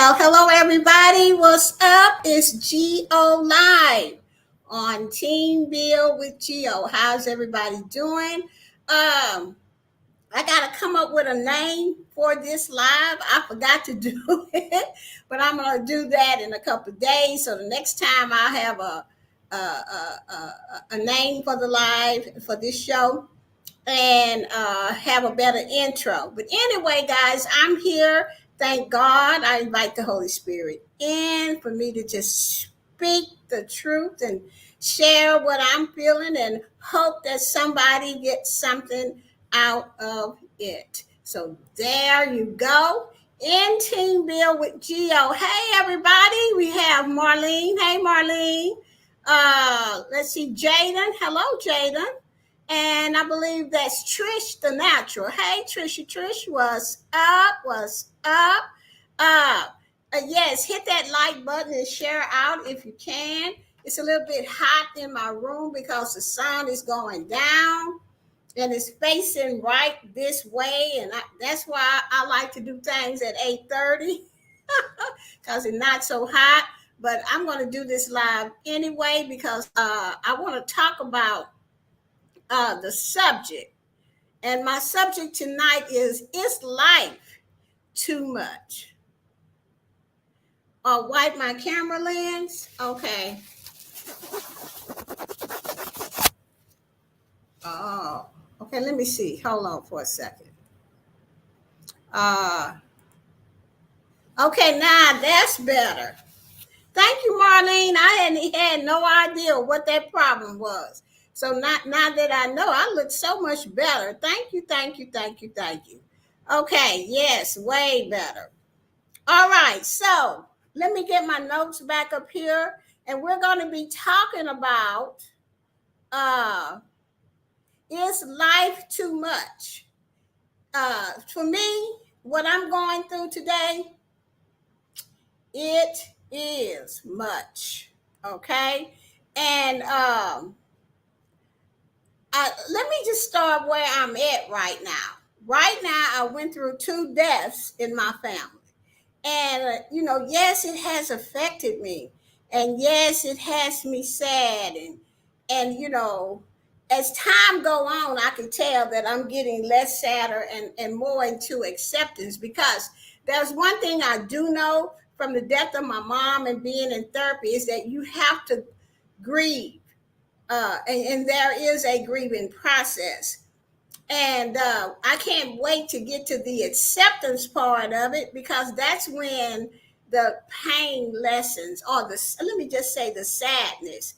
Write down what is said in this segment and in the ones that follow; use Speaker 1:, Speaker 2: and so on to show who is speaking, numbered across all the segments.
Speaker 1: Hello everybody. What's up? It's Geo Live on Team Bill with Geo. How's everybody doing? Um, I gotta come up with a name for this live. I forgot to do it, but I'm gonna do that in a couple of days. So the next time I'll have a name for the live for this show and have a better intro. But anyway, guys, I'm here. Thank God. I invite the Holy Spirit in for me to just speak the truth and share what I'm feeling and hope that somebody gets something out of it. So there you go. In Team Bill with Geo. Hey, everybody. We have Marlene. Hey, Marlene. Let's see. Jaden. Hello, Jaden. And I believe that's Trish the Natural. Hey, Trish, what's up? What's up? Uh, yes, hit that like button and share out if you can. It's a little bit hot in my room because the sun is going down and it's facing right this way. And that's why I like to do things at 8:30 because it's not so hot. But I'm going to do this live anyway because I want to talk about the subject. And my subject tonight is life too much? Wipe my camera lens. Okay. Oh, okay. Let me see. Hold on for a second. Uh, okay, now that's better. Thank you, Marlene. I had no idea what that problem was. So now that I know, I look so much better. Thank you. Okay, yes, way better. All right, so let me get my notes back up here, and we're going to be talking about uh, is life too much? For me, what I'm going through today, it is much. Okay, and let me just start where I'm at right now. Right now, I went through two deaths in my family. And yes, it has affected me, and yes, it has me sad, and as time go on, I can tell that I'm getting less sadder and more into acceptance, because there's one thing I do know from the death of my mom and being in therapy is that you have to grieve, and there is a grieving process. And I can't wait to get to the acceptance part of it, because that's when the pain lessens, or let me just say the sadness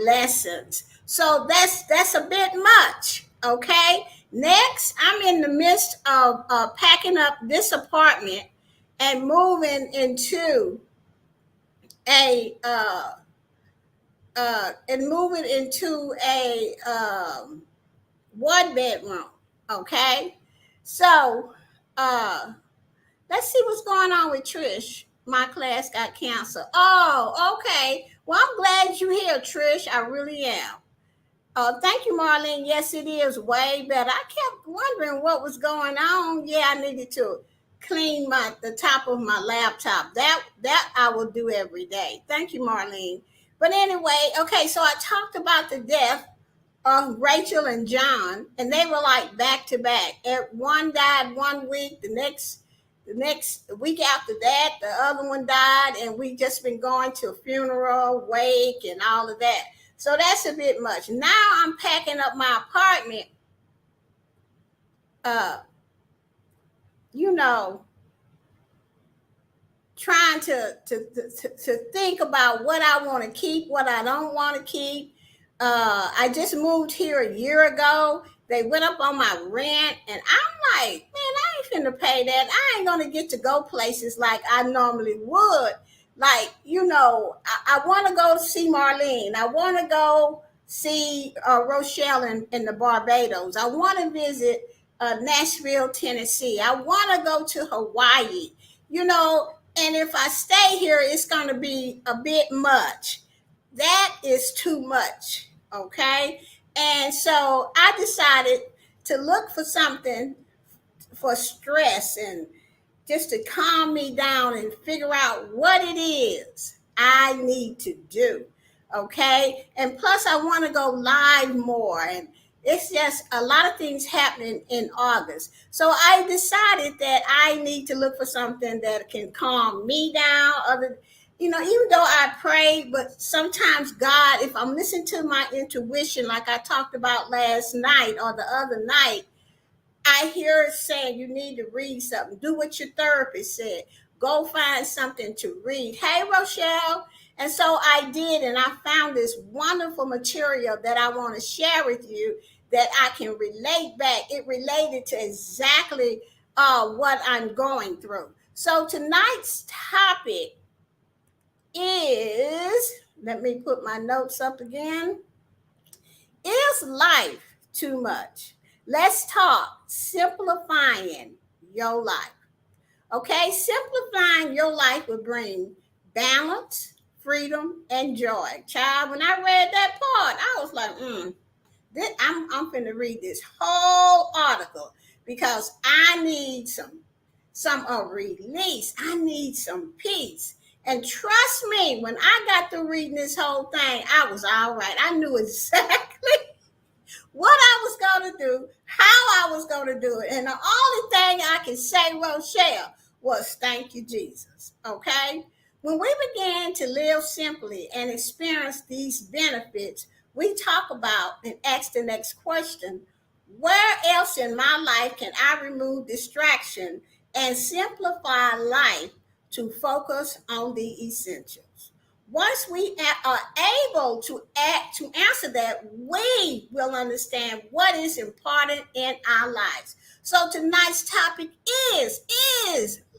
Speaker 1: lessens. So that's a bit much. Okay. Next, I'm in the midst of packing up this apartment and moving into a one bedroom. Okay. So uh let's see what's going on with Trish. My class got canceled. Oh, okay. Well, I'm glad you're here, Trish. I really am. Thank you, Marlene. Yes, it is way better. I kept wondering what was going on. Yeah, I needed to clean the top of my laptop. That I will do every day. Thank you, Marlene. But anyway, okay, so I talked about the death Rachel and John, and they were like back to back. One died one week, the next week after that, the other one died, and we just been going to a funeral, wake, and all of that. So that's a bit much. Now I'm packing up my apartment. Uh, you know, trying to think about what I want to keep, what I don't want to keep. I just moved here a year ago. They went up on my rent, and I'm like, man, I ain't finna pay that. I ain't gonna get to go places like I normally would. Like, I want to go see Marlene. I want to go see Rochelle in the Barbados. I want to visit Nashville, Tennessee. I want to go to Hawaii. And if I stay here, it's going to be a bit much. That is too much. Okay. And so I decided to look for something for stress and just to calm me down and figure out what it is I need to do. Okay. And plus, I want to go live more. And it's just a lot of things happening in August. So I decided that I need to look for something that can calm me down. Even though I pray, but sometimes God, if I'm listening to my intuition, like I talked about last night or the other night, I hear it saying you need to read something. Do what your therapist said. Go find something to read. Hey, Rochelle. And so I did, and I found this wonderful material that I want to share with you that I can relate back. It related to exactly what I'm going through. So tonight's topic is, let me put my notes up again. Is life too much? Let's talk simplifying your life. Okay, simplifying your life will bring balance, freedom, and joy. Child, when I read that part, I was like, I'm finna read this whole article because I need some release. I need some peace. And trust me, when I got through reading this whole thing, I was all right. I knew exactly what I was going to do, how I was going to do it. And the only thing I can say, Rochelle, was thank you, Jesus. Okay? When we began to live simply and experience these benefits, we talk about and ask the next question: where else in my life can I remove distraction and simplify life to focus on the essentials? Once we are able to answer that, we will understand what is important in our lives. So tonight's topic is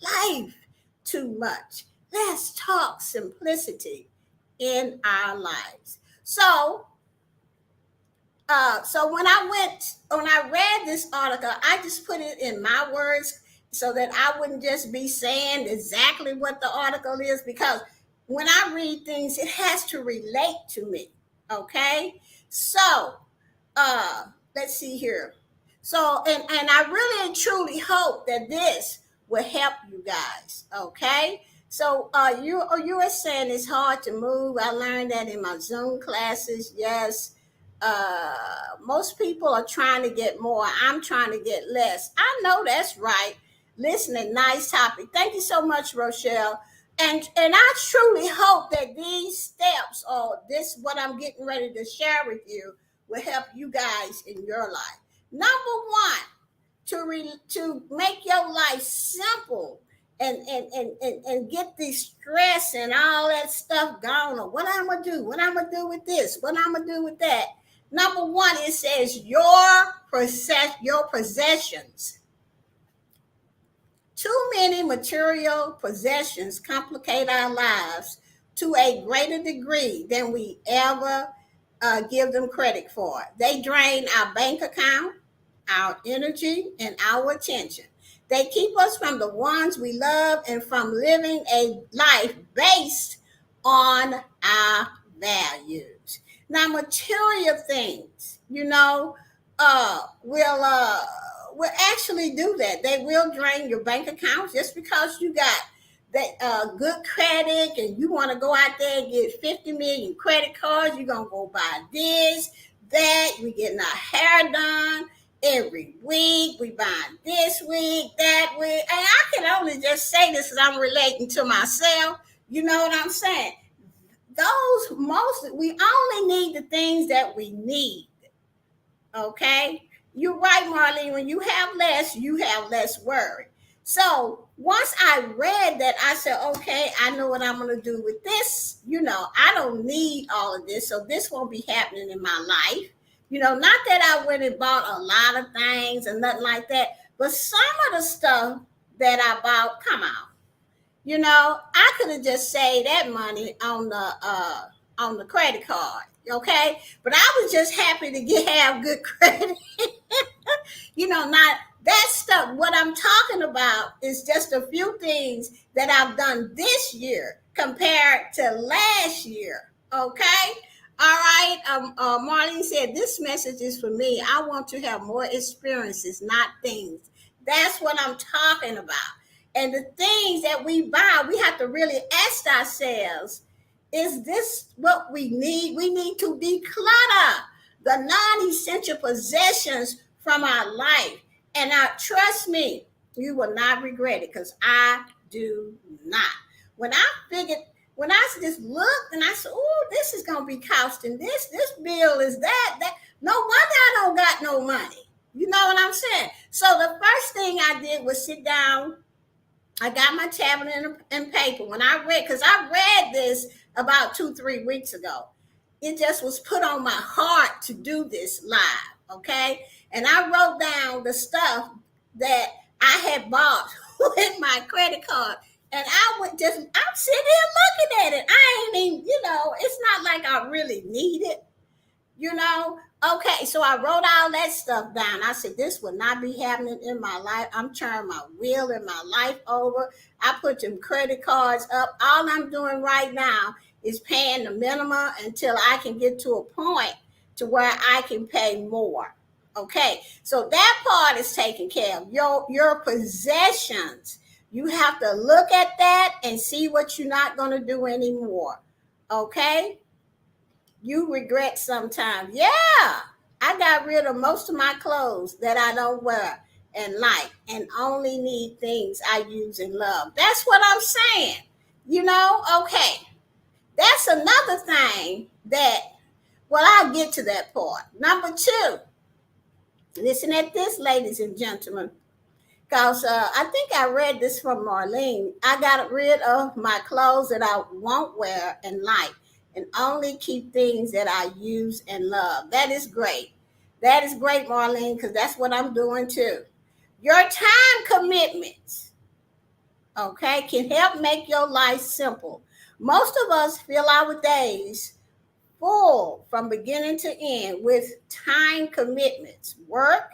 Speaker 1: life too much? Let's talk simplicity in our lives. So when I read this article, I just put it in my words so that I wouldn't just be saying exactly what the article is, because when I read things, it has to relate to me. Okay. So uh let's see here. So and I really and truly hope that this will help you guys. Okay. So you were saying it's hard to move. I learned that in my Zoom classes. Yes. Most people are trying to get more. I'm trying to get less. I know that's right. Listening, nice topic. Thank you so much, Rochelle. And I truly hope that these steps or this what I'm getting ready to share with you will help you guys in your life. Number one, to make your life simple and get the stress and all that stuff gone, or what I'm gonna do, what I'm gonna do with this, what I'm gonna do with that. Number one, it says your possessions. Too many material possessions complicate our lives to a greater degree than we ever give them credit for. They drain our bank account, our energy, and our attention. They keep us from the ones we love and from living a life based on our values. Now, material things, will actually do that. They will drain your bank account just because you got that good credit and you want to go out there and get 50 million credit cards. You're going to go buy this, that. We're getting our hair done every week. We buying this week, that week. And I can only just say this as I'm relating to myself. You know what I'm saying? We only need the things that we need. Okay? You're right, Marlene. When you have less worry. So once I read that, I said, okay, I know what I'm going to do with this. I don't need all of this. So this won't be happening in my life. Not that I went and bought a lot of things and nothing like that. But some of the stuff that I bought, come on. I could have just saved that money on the credit card, okay? But I was just happy to have good credit. Not that stuff. What I'm talking about is just a few things that I've done this year compared to last year, okay? All right. Marlene said, this message is for me. I want to have more experiences, not things. That's what I'm talking about. And the things that we buy, we have to really ask ourselves, is this what we need? We need to declutter the non-essential possessions from our life. And now, trust me, you will not regret it, because I do not. When I figured, when I just looked and I said, oh, this is going to be costing this bill is that. No wonder I don't got no money. You know what I'm saying? So the first thing I did was sit down. I got my tablet and paper. When I read, because I read this about 2-3 weeks ago, it just was put on my heart to do this live, okay? And I wrote down the stuff that I had bought with my credit card. And I'm sitting here looking at it. I ain't even, it's not like I really need it. Okay, so I wrote all that stuff down. I said, this will not be happening in my life. I'm turning my wheel in my life over. I put them credit cards up. All I'm doing right now is paying the minimum until I can get to a point to where I can pay more. Okay, so that part is taken care of. Your possessions, you have to look at that and see what you're not going to do anymore. Okay? You regret sometimes. Yeah, I got rid of most of my clothes that I don't wear and like, and only need things I use and love. That's what I'm saying. Okay. That's another thing that, well, I'll get to that part. Number 2, listen at this, ladies and gentlemen. Because I think I read this from Marlene. I got rid of my clothes that I won't wear and like, and only keep things that I use and love. That is great. That is great, Marlene, because that's what I'm doing too. Your time commitments, okay, can help make your life simple. Most of us fill our days full from beginning to end with time commitments, work,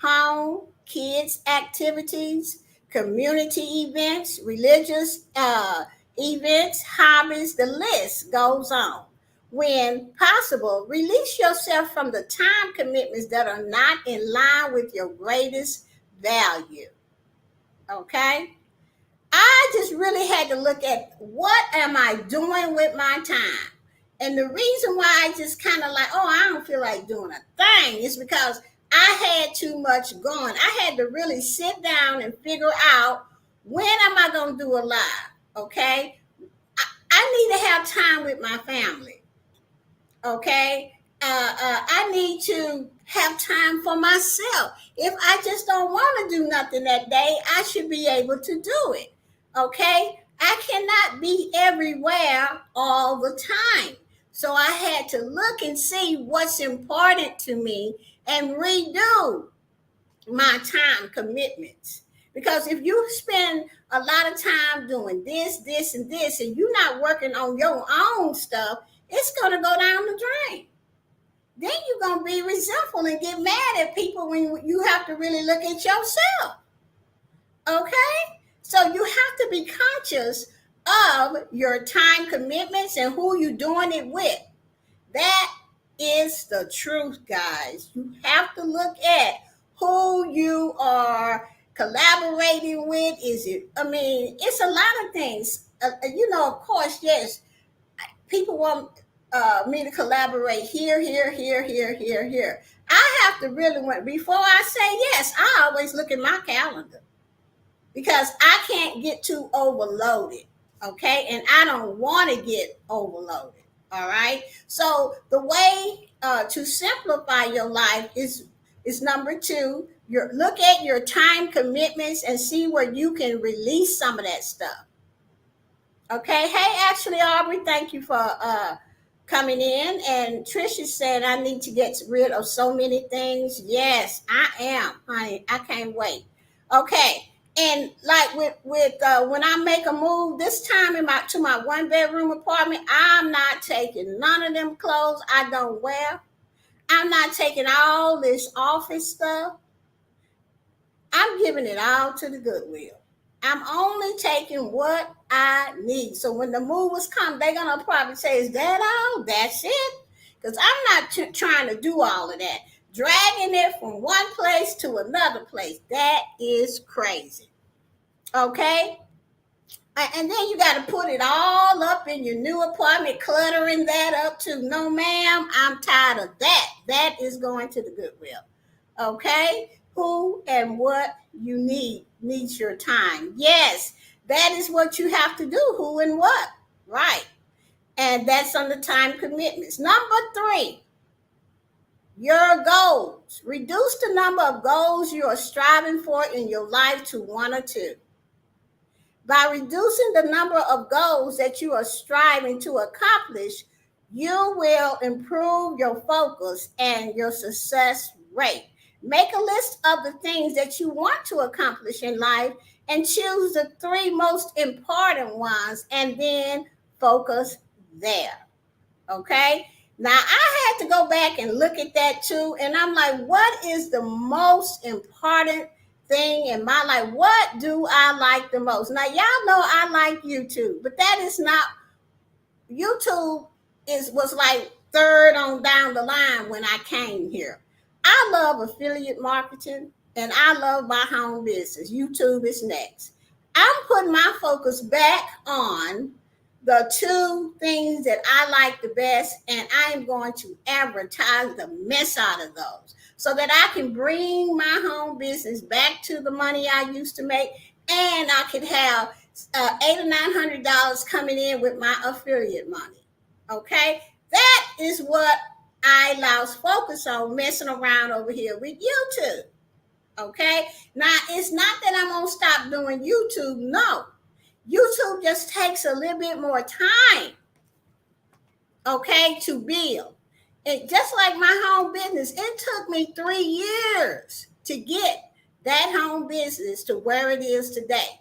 Speaker 1: home, kids' activities, community events, religious events, hobbies, the list goes on. When possible, release yourself from the time commitments that are not in line with your greatest value. Okay? I just really had to look at what am I doing with my time. And the reason why I just kind of like, oh, I don't feel like doing a thing is because I had too much going. I had to really sit down and figure out, when am I going to do a live? Okay? I need to have time with my family. Okay? I need to have time for myself. If I just don't want to do nothing that day, I should be able to do it. Okay? I cannot be everywhere all the time. So I had to look and see what's important to me and redo my time commitments. Because if you spend a lot of time doing this, and this, and you're not working on your own stuff, it's going to go down the drain. Then you're going to be resentful and get mad at people when you have to really look at yourself. Okay? So you have to be conscious of your time commitments and who you're doing it with. That is the truth, guys. You have to look at who you are collaborating with. It's a lot of things. Of course, yes, people want me to collaborate here. I have to really before I say yes, I always look at my calendar, because I can't get too overloaded, okay? And I don't want to get overloaded, all right? So the way to simplify your life is number 2. Look at your time commitments and see where you can release some of that stuff. Okay. Hey, actually, Aubrey, thank you for coming in. And Tricia said I need to get rid of so many things. Yes, I am, honey. I can't wait. Okay. And like with when I make a move this time to my 1-bedroom apartment, I'm not taking none of them clothes I don't wear. I'm not taking all this office stuff. I'm giving it all to the Goodwill. I'm only taking what I need. So when the movers come, they're going to probably say, is that all? That's it? Because I'm not trying to do all of that. Dragging it from one place to another place. That is crazy. Okay? And then you got to put it all up in your new apartment, cluttering that up too. No, ma'am, I'm tired of that. That is going to the Goodwill. Okay? Who and what you need needs your time. Yes, that is what you have to do. Who and what. Right. And that's on the time commitments. Number 3, your goals. Reduce the number of goals you are striving for in your life to 1 or 2. By reducing the number of goals that you are striving to accomplish, you will improve your focus and your success rate. Make a list of the things that you want to accomplish in life and choose the 3 most important ones and then focus there. Okay? Now, I had to go back and look at that too, and I'm like, what is the most important thing in my life? What do I like the most? Now, y'all know I like YouTube, but that is not YouTube was like third on down the line when I came here. I love affiliate marketing and I love my home business. YouTube is next. I'm putting my focus back on the 2 things that I like the best, and I am going to advertise the mess out of those so that I can bring my home business back to the money I used to make, and I could have $800 or $900 coming in with my affiliate money. Okay, that is what I lost focus on messing around over here with YouTube. Okay, now it's not that I'm gonna stop doing YouTube. No, YouTube just takes a little bit more time, okay, to build. And just like my home business, it took me 3 years to get that home business to where it is today.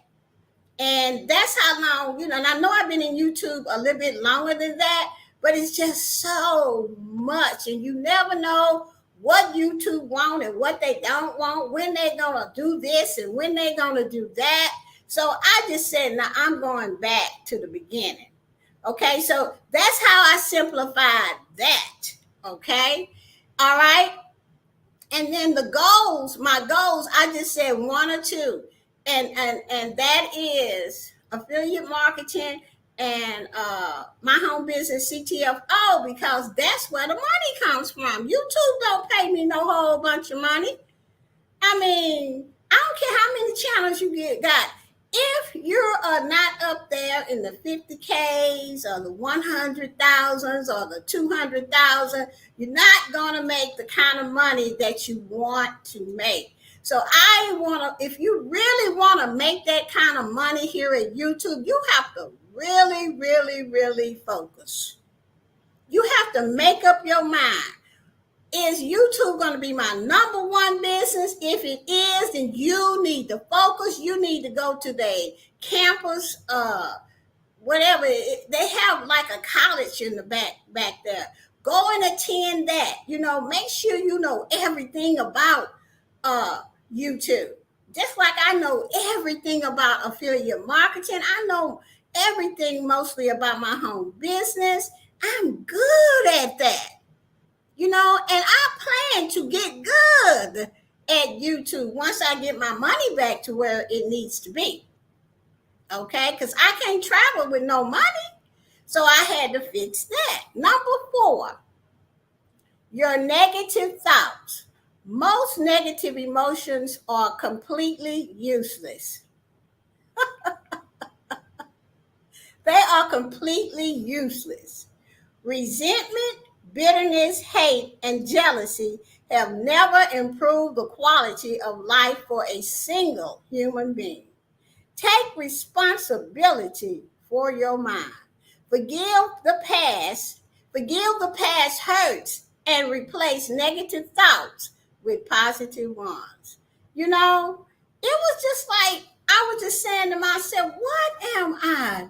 Speaker 1: And that's how long, and I know I've been in YouTube a little bit longer than that, but it's just so much. And you never know what YouTube want and what they don't want, when they're going to do this and when they're going to do that. So I just said, now I'm going back to the beginning. Okay, so that's how I simplified that. Okay, all right. And then my goals, I just said 1 or 2, and that is affiliate marketing and my home business CTFO, because that's where the money comes from. YouTube don't pay me no whole bunch of money. I mean, I don't care how many channels you got. If you're not up there in the 50Ks or the 100,000s or the 200,000, you're not going to make the kind of money that you want to make. So if you really want to make that kind of money here at YouTube, you have to really, really, really focus. You have to make up your mind. Is YouTube going to be my number 1 business? If it is, then you need to focus. You need to go to the campus, whatever. They have like a college in the back there. Go and attend that. Make sure you know everything about YouTube. Just like I know everything about affiliate marketing. I know everything mostly about my home business. I'm good at that. And I plan to get good at YouTube once I get my money back to where it needs to be. Okay, because I can't travel with no money. So I had to fix that. Number 4, your negative thoughts. Most negative emotions are completely useless. They are completely useless. Resentment, bitterness, hate, and jealousy have never improved the quality of life for a single human being. Take responsibility for your mind. Forgive the past. Forgive the past hurts and replace negative thoughts with positive ones. It was just like I was just saying to myself, what am I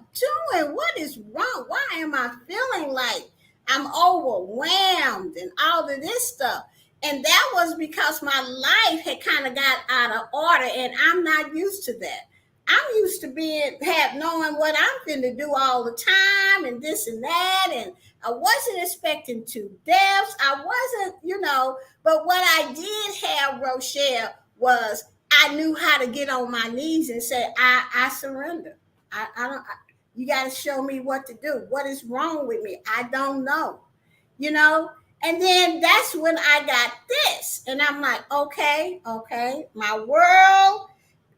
Speaker 1: doing? What is wrong? Why am I feeling like I'm overwhelmed and all of this stuff? And that was because my life had kind of got out of order, and I'm not used to that. I'm used to knowing what I'm going to do all the time and this and that. And I wasn't expecting 2 deaths. I wasn't, but what I did have, Rochelle, was I knew how to get on my knees and say, I surrender. I don't. You got to show me what to do. What is wrong with me? I don't know. You know. And then that's when I got this, and I'm like, okay, my world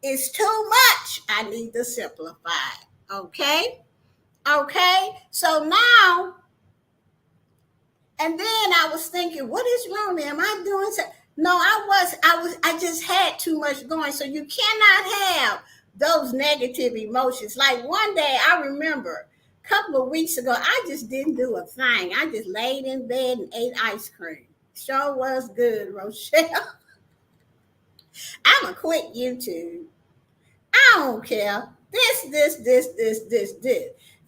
Speaker 1: is too much. I need to simplify it. Okay. So now, and then I was thinking, what is wrong with me? Am I doing something? No, I just had too much going. So you cannot have those negative emotions. Like one day I remember a couple of weeks ago, I just didn't do a thing. I just laid in bed and ate ice cream. Sure was good, Rochelle. I'ma quit YouTube. I don't care. This. And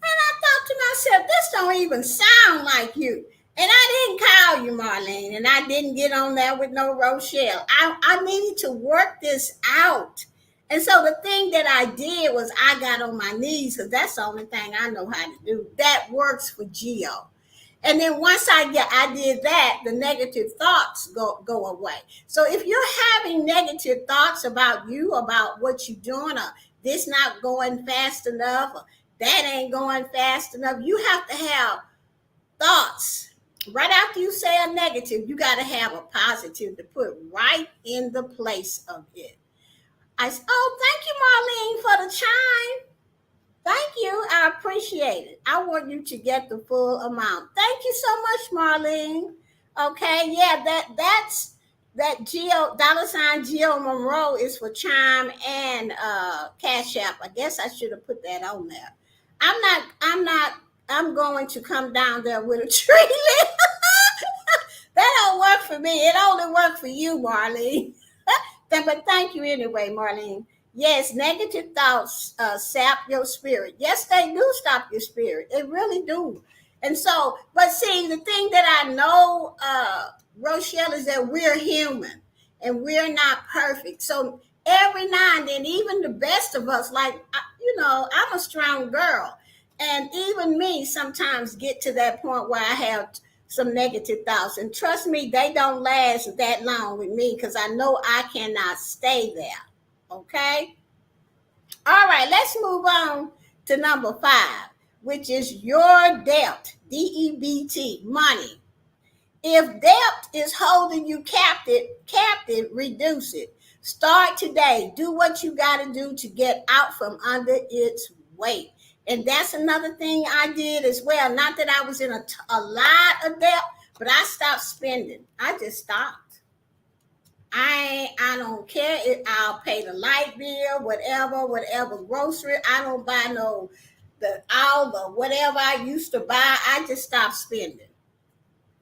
Speaker 1: I thought to myself, this don't even sound like you. And I didn't call you, Marlene, and I didn't get on there with no Rochelle. I needed to work this out. And so the thing that I did was I got on my knees because that's the only thing I know how to do. That works for Geo. And then once I did that, the negative thoughts go away. So if you're having negative thoughts about you, about what you're doing, or this not going fast enough, or that ain't going fast enough, you have to have thoughts. Right after you say a negative, you got to have a positive to put right in the place of it. Oh, thank you, Marlene, for the chime. Thank you. I appreciate it. I want you to get the full amount. Thank you so much, Marlene. Okay, yeah, that's that $ geomonroe is for Chime and Cash App. I guess I should have put that on there. I'm going to come down there with a tree. That don't work for me. It only worked for you, Marlene. But thank you anyway, Marlene. Yes, negative thoughts sap your spirit. Yes, they do stop your spirit. They really do. And so, but see, the thing that I know, Rochelle, is that we're human and we're not perfect. So every now and then, even the best of us, like, I'm a strong girl. And even me sometimes get to that point where I have some negative thoughts. And trust me, they don't last that long with me because I know I cannot stay there. Okay. All right. Let's move on to number 5, which is your debt. DEBT, money. If debt is holding you captive, reduce it. Start today. Do what you got to do to get out from under its weight. And that's another thing I did as well. Not that I was in a lot of debt, but I stopped spending. I just stopped. I don't care if I'll pay the light bill, whatever grocery. I don't buy all the whatever I used to buy. I just stopped spending.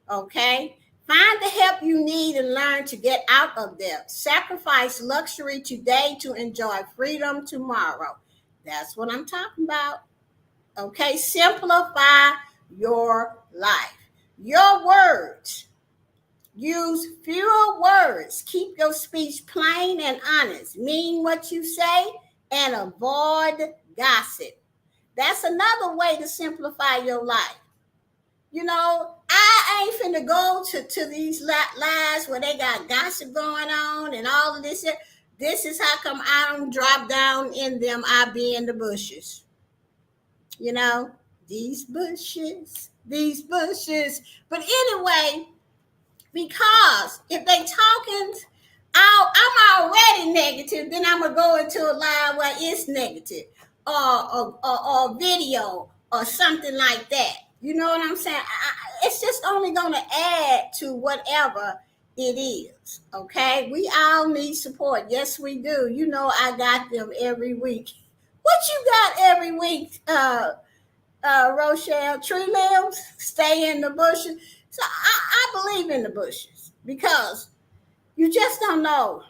Speaker 1: Okay? Find the help you need and learn to get out of debt. Sacrifice luxury today to enjoy freedom tomorrow. That's what I'm talking about. Okay? Simplify your life. Your words. Use fewer words. Keep your speech plain and honest. Mean what you say and avoid gossip. That's another way to simplify your life. I ain't finna go to these lives where they got gossip going on and all of this. This is how come I don't drop down in them. I be in the bushes. These bushes. But anyway, because if they talking, I'm already negative, then I'm gonna go into a line where it's negative, or video or something like that. You know what I'm saying? It's just only gonna add to whatever it is. Okay, we all need support. Yes, we do. I got them every week. What you got every week, Rochelle? Tree limbs, stay in the bushes. So I believe in the bushes because you just don't know,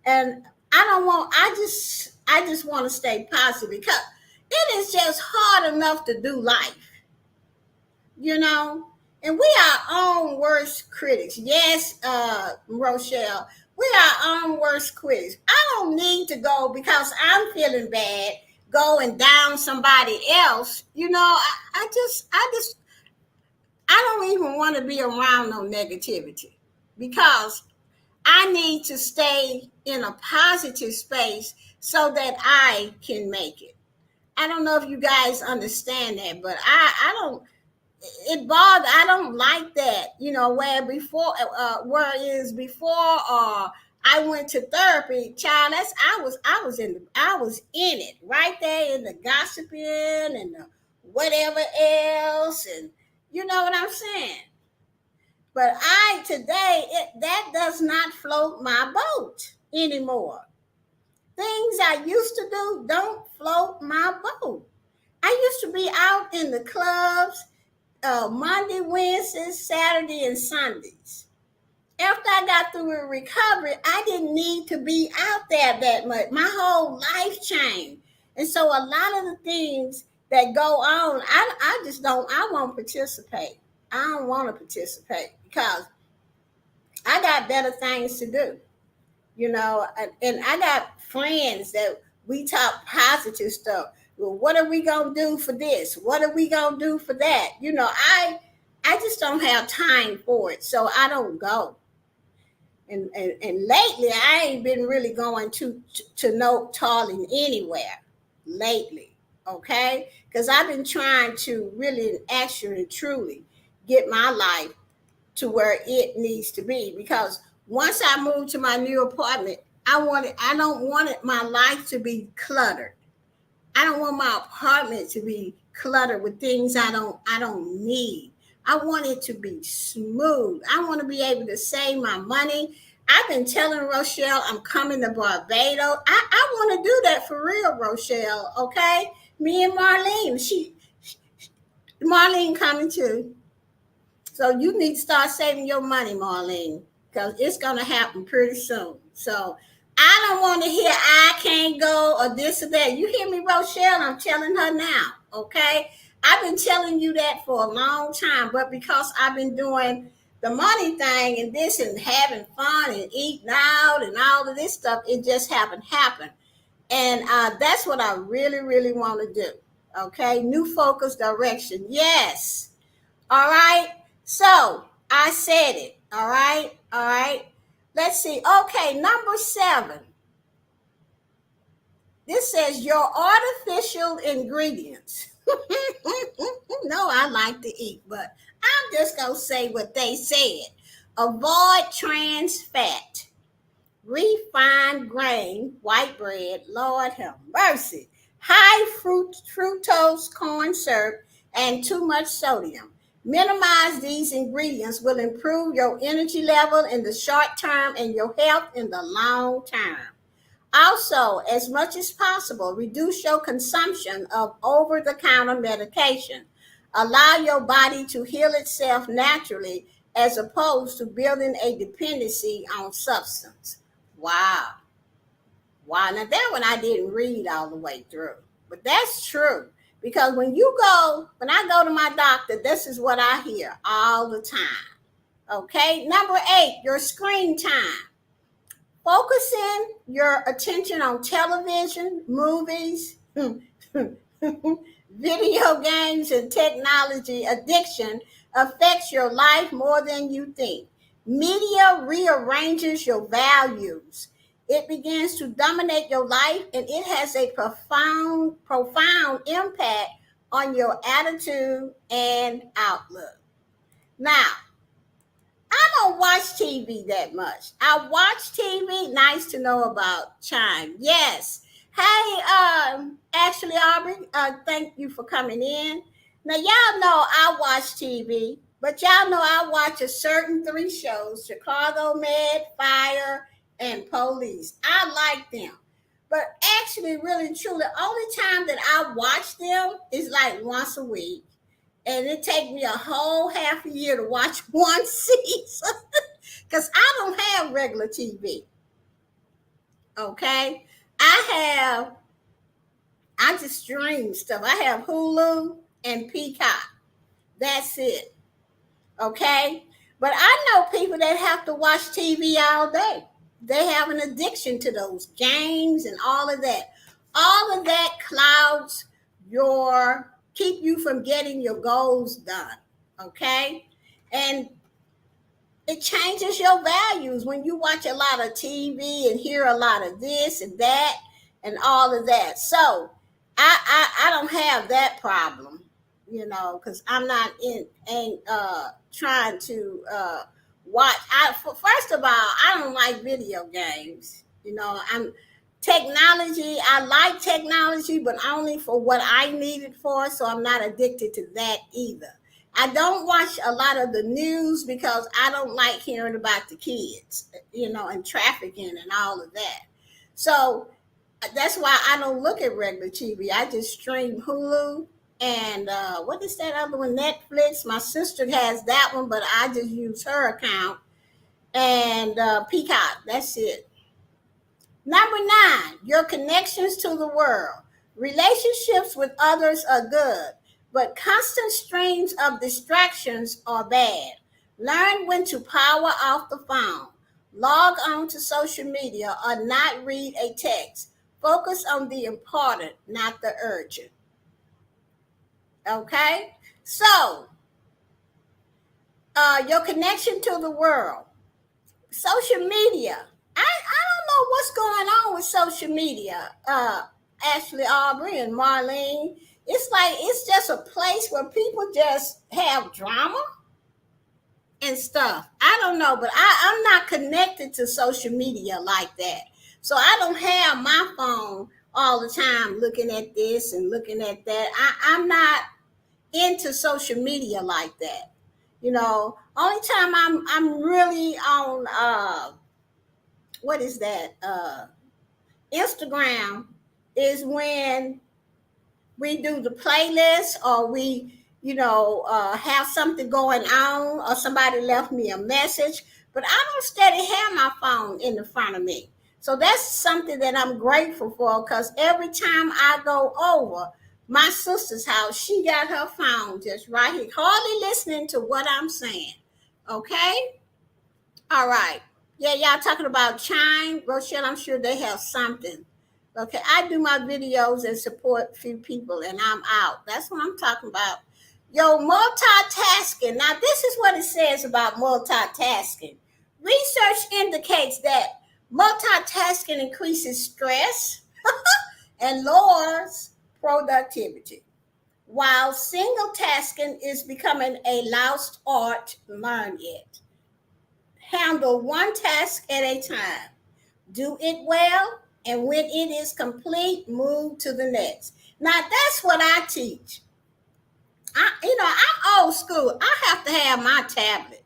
Speaker 1: and I just want to stay positive because it is just hard enough to do life, and we are our own worst critics. Yes, Rochelle, we are our own worst critics. I don't need to go because I'm feeling bad, go and down somebody else. I don't even want to be around no negativity because I need to stay in a positive space so that I can make it. I don't know if you guys understand that, but I don't. It bothers. I don't like that. Where before, whereas before, I went to therapy, child. I was in it right there in the gossiping and the whatever else, and you know what I'm saying. But I today that does not float my boat anymore. Things I used to do don't float my boat. I used to be out in the clubs Monday, Wednesdays, Saturday, and Sundays. After I got through with recovery, I didn't need to be out there that much. My whole life changed. And so a lot of the things that go on, I just don't, I won't participate. I don't want to participate because I got better things to do, and I got friends that we talk positive stuff. Well, what are we gonna do for this? What are we gonna do for that? I just don't have time for it, so I don't go. And lately, I ain't been really going to no Tarling anywhere lately, okay? Because I've been trying to really, actually, truly get my life to where it needs to be. Because once I moved to my new apartment, I don't want my life to be cluttered. I don't want my apartment to be cluttered with things I don't need. I want it to be smooth. I want to be able to save my money. I've been telling Rochelle I'm coming to Barbados. I want to do that for real, Rochelle. Okay, me and Marlene coming too. So you need to start saving your money, Marlene, because it's going to happen pretty soon. So I don't want to hear I can't go or this or that. You hear me, Rochelle? I'm telling her now, okay? I've been telling you that for a long time, but because I've been doing the money thing and this and having fun and eating out and all of this stuff, it just haven't happened. And that's what I really, really want to do, okay? New focus direction. Yes. All right. So I said it. All right. All right. Let's see. Okay. Number 7. This says your artificial ingredients. No, I like to eat, but I'm just going to say what they said. Avoid trans fat, refined grain, white bread, Lord have mercy, high fructose corn syrup, and too much sodium. Minimize these ingredients will improve your energy level in the short term and your health in the long term. Also, as much as possible, reduce your consumption of over the counter medication. Allow your body to heal itself naturally as opposed to building a dependency on substance. Wow. Wow. Now, that one I didn't read all the way through, but that's true. Because when I go to my doctor, this is what I hear all the time. Okay. Number 8, your screen time. Focusing your attention on television, movies, video games, and technology addiction affects your life more than you think. Media rearranges your values. It begins to dominate your life and it has a profound impact on your attitude and outlook. Now, I don't watch TV that much. I watch TV. Nice to know about Chime. Yes. Hey, Ashley Aubrey, thank you for coming in. Now, y'all know I watch TV, but y'all know I watch a certain 3 shows: Chicago Med, Fire, and Police. I like them. But actually, really and truly, the only time that I watch them is like once a week. And it takes me a whole half a year to watch one season because I don't have regular TV. Okay. I just stream stuff. I have Hulu and Peacock. That's it. Okay. But I know people that have to watch TV all day. They have an addiction to those games and all of that. All of that clouds keep you from getting your goals done. Okay. And it changes your values when you watch a lot of TV and hear a lot of this and that and all of that. So I don't have that problem, because I'm not trying to watch. First of all, I don't like video games. I'm technology. I like technology, but only for what I need it for. So I'm not addicted to that either. I don't watch a lot of the news because I don't like hearing about the kids, and trafficking and all of that. So that's why I don't look at regular TV. I just stream Hulu and what is that other one? Netflix. My sister has that one, but I just use her account and Peacock. That's it. Number 9, your connections to the world. Relationships with others are good, but constant streams of distractions are bad. Learn when to power off the phone. Log on to social media or not read a text. Focus on the important, not the urgent. Okay? So, your connection to the world. Social media. I don't know what's going on with social media. Ashley, Aubrey, and Marlene. It's like it's just a place where people just have drama and stuff. I don't know, but I'm not connected to social media like that. So I don't have my phone all the time looking at this and looking at that. I'm not into social media like that. Only time I'm really on what is that? Instagram is when we do the playlist or we, have something going on or somebody left me a message. But I don't steady have my phone in the front of me. So that's something that I'm grateful for because every time I go over my sister's house, she got her phone just right here, hardly listening to what I'm saying. Okay? All right. Yeah, y'all talking about Chime. Rochelle, I'm sure they have something. Okay, I do my videos and support a few people and I'm out. That's what I'm talking about. Yo, multitasking. Now, this is what it says about multitasking. Research indicates that multitasking increases stress and lowers productivity, while single tasking is becoming a lost art. Learn it. Handle one task at a time. Do it well, and when it is complete, move to the next. Now that's what I teach. I'm old school. I have to have my tablet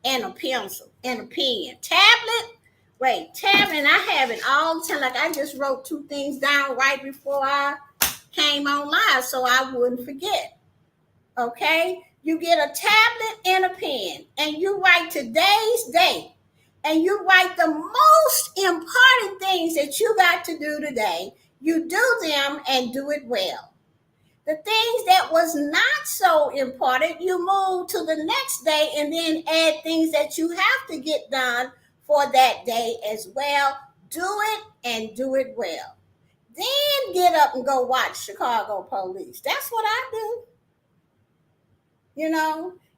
Speaker 1: and a pencil and a pen. Tablet, and I have it all the time. Like I just wrote 2 things down right before I came on live so I wouldn't forget. Okay? You get a tablet and a pen, and you write today's date, and you write the most important things that you got to do today. You do them and do it well. The things that was not so important, you move to the next day and then add things that you have to get done for that day as well. Do it and do it well. Then get up and go watch Chicago Police. That's what I do.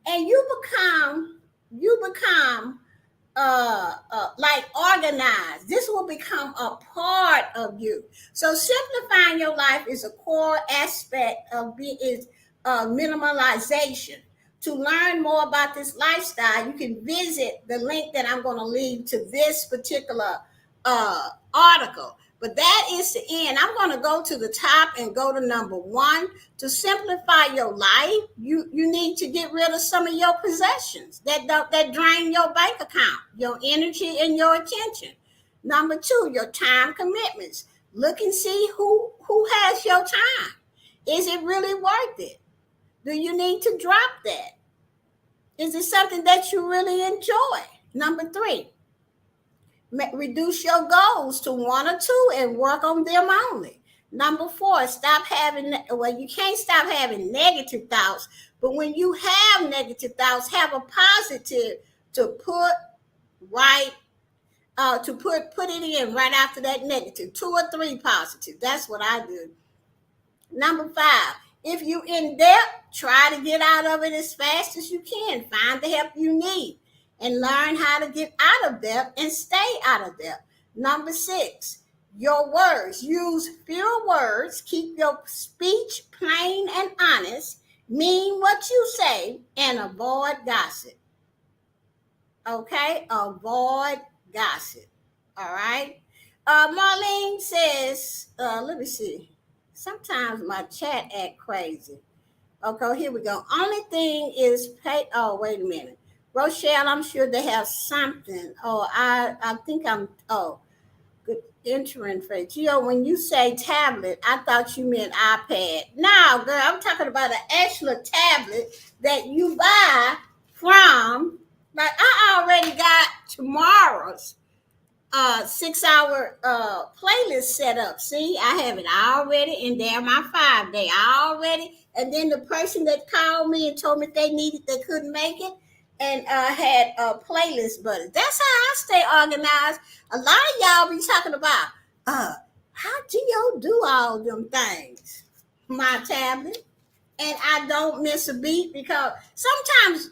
Speaker 1: And you become like organized. This will become a part of you. So simplifying your life is a core aspect of minimalization. To learn more about this lifestyle, you can visit the link that I'm going to leave to this particular article. But that is the end. I'm going to go to the top and go to number 1. To simplify your life, you need to get rid of some of your possessions that drain your bank account, your energy, and your attention. Number 2, your time commitments. Look and see who has your time. Is it really worth it? Do you need to drop that? Is it something that you really enjoy? Number 3, reduce your goals to 1 or 2 and work on them only. Number 4, you can't stop having negative thoughts, but when you have negative thoughts, have a positive to put right, put it in right after that negative, 2 or 3 positive. That's what I do. Number 5, if you're in debt, try to get out of it as fast as you can. Find the help you need. and learn how to get out of debt and stay out of debt. Number 6, your words. Use fewer words. Keep your speech plain and honest. Mean what you say and avoid gossip. Okay? Avoid gossip. All right? Marlene says, let me see. Sometimes my chat act crazy. Okay, here we go. Only thing is pay. Oh, wait a minute. Rochelle, I'm sure they have something. Oh, I think I'm. Oh, good entering for Gio. When you say tablet, I thought you meant iPad. No, girl, I'm talking about an actual tablet that you buy from. Like I already got tomorrow's 6 hour playlist set up. See, I have it already, and they're my 5 day already. And then the person that called me and told me they couldn't make it, and had a playlist buddy. That's how I stay organized. A lot of y'all be talking about how Geo do all them things. My tablet, and I don't miss a beat because sometimes